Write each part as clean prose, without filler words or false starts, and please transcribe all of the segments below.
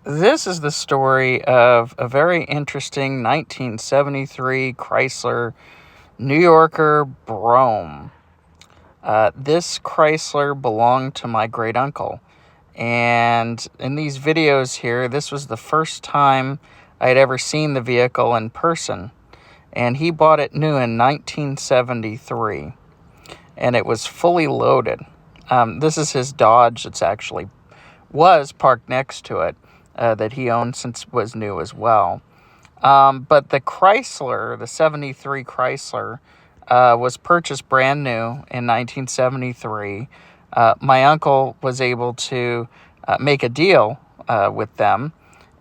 This is the story of a very interesting 1973 Chrysler New Yorker Brougham. This Chrysler belonged to my great uncle. And in these videos here, this was the first time I'd ever seen the vehicle in person. And he bought it new in 1973. And it was fully loaded. This is his Dodge that's actually was parked next to it. That he owned since it was new as well. But the Chrysler, the 73 Chrysler, was purchased brand new in 1973. My uncle was able to make a deal with them.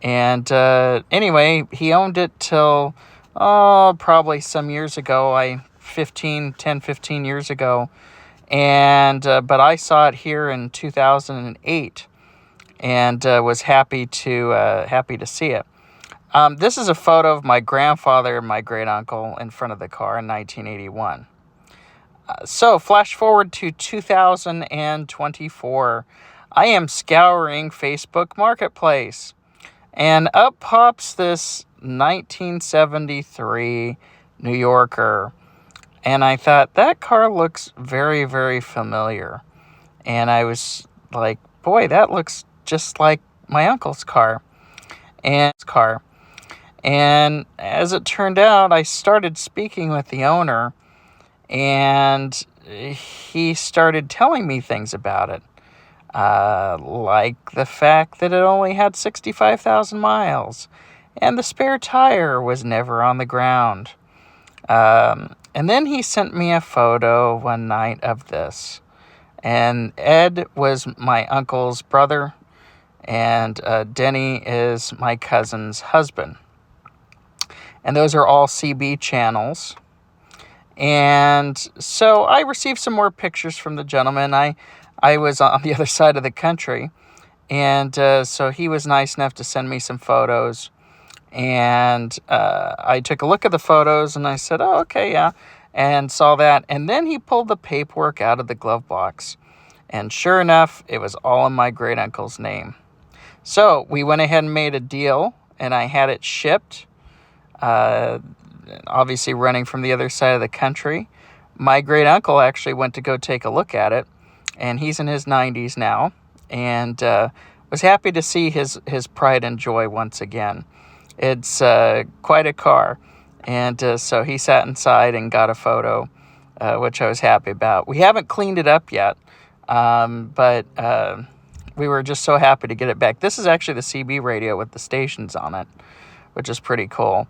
And anyway, he owned it till probably some years ago, 15 years ago. And but I saw it here in 2008. And was happy to see it. This is a photo of my grandfather and my great uncle in front of the car in 1981. So flash forward to 2024. I am scouring Facebook Marketplace, and up pops this 1973 New Yorker, and I thought that car looks very, very familiar, and I was like, boy, that looks just like my uncle's car. And as it turned out, I started speaking with the owner, and he started telling me things about it. Like the fact that it only had 65,000 miles, and the spare tire was never on the ground. And then he sent me a photo one night of this. And Ed was my uncle's brother, and Denny is my cousin's husband. And those are all CB channels. And so I received some more pictures from the gentleman. I was on the other side of the country, and so he was nice enough to send me some photos. And I took a look at the photos, and I said, oh, okay, yeah, and saw that. And then he pulled the paperwork out of the glove box. And sure enough, it was all in my great uncle's name. So we went ahead and made a deal, and I had it shipped, obviously running from the other side of the country. My great uncle actually went to go take a look at it, and he's in his 90s now, and was happy to see his pride and joy once again. It's quite a car, and so he sat inside and got a photo, which I was happy about. We haven't cleaned it up yet. But we were just so happy to get it back. This is actually the CB radio with the stations on it, which is pretty cool.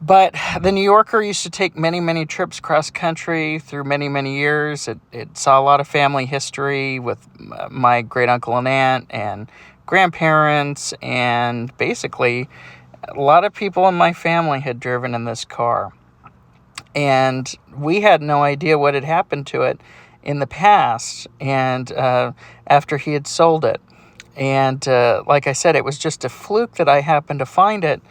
But the New Yorker used to take many, many trips cross country through many, many years. It saw a lot of family history with my great uncle and aunt and grandparents, and basically a lot of people in my family had driven in this car. And we had no idea what had happened to it in the past, and after he had sold it. And like I said, it was just a fluke that I happened to find it,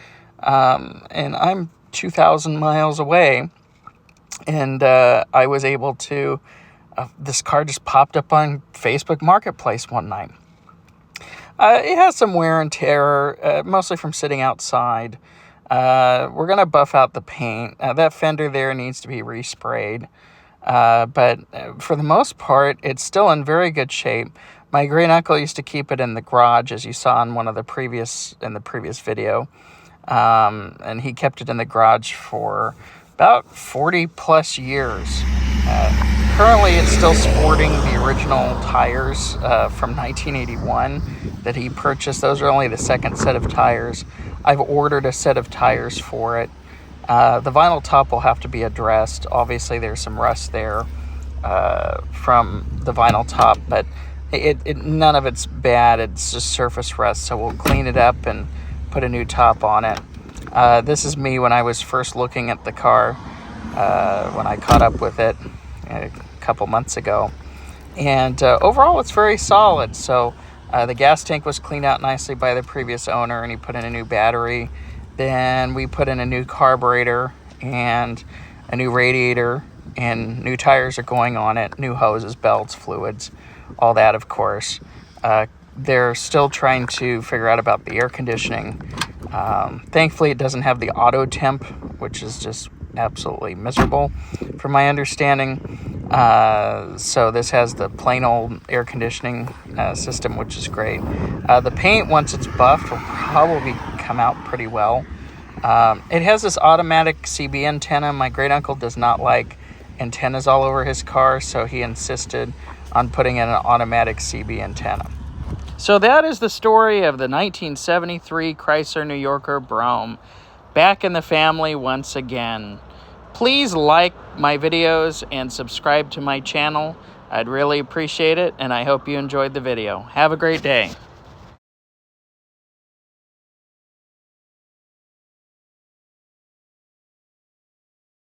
and I'm 2,000 miles away, and I was able to, this car just popped up on Facebook Marketplace one night. It has some wear and tear, mostly from sitting outside. We're going to buff out the paint. That fender there needs to be resprayed. But for the most part, it's still in very good shape. My great uncle used to keep it in the garage, as you saw in the previous video. And he kept it in the garage for about 40 plus years. Currently, it's still sporting the original tires from 1981 that he purchased. Those are only the second set of tires. I've ordered a set of tires for it. The vinyl top will have to be addressed. Obviously, there's some rust there from the vinyl top, but none of it's bad. It's just surface rust, so we'll clean it up and put a new top on it. This is me when I was first looking at the car, when I caught up with it a couple months ago. And overall, it's very solid. So the gas tank was cleaned out nicely by the previous owner, and he put in a new battery. Then we put in a new carburetor and a new radiator, and new tires are going on it, new hoses, belts, fluids, all that, of course. they're still trying to figure out about the air conditioning. Thankfully, it doesn't have the auto temp, which is just absolutely miserable from my understanding. So this has the plain old air conditioning system, which is great. The paint, once it's buffed, will probably come out pretty well. It has this automatic CB antenna. My great uncle does not like antennas all over his car, so he insisted on putting in an automatic CB antenna. So that is the story of the 1973 Chrysler New Yorker Brougham, back in the family once again. Please like my videos and subscribe to my channel. I'd really appreciate it, and I hope you enjoyed the video. Have a great day.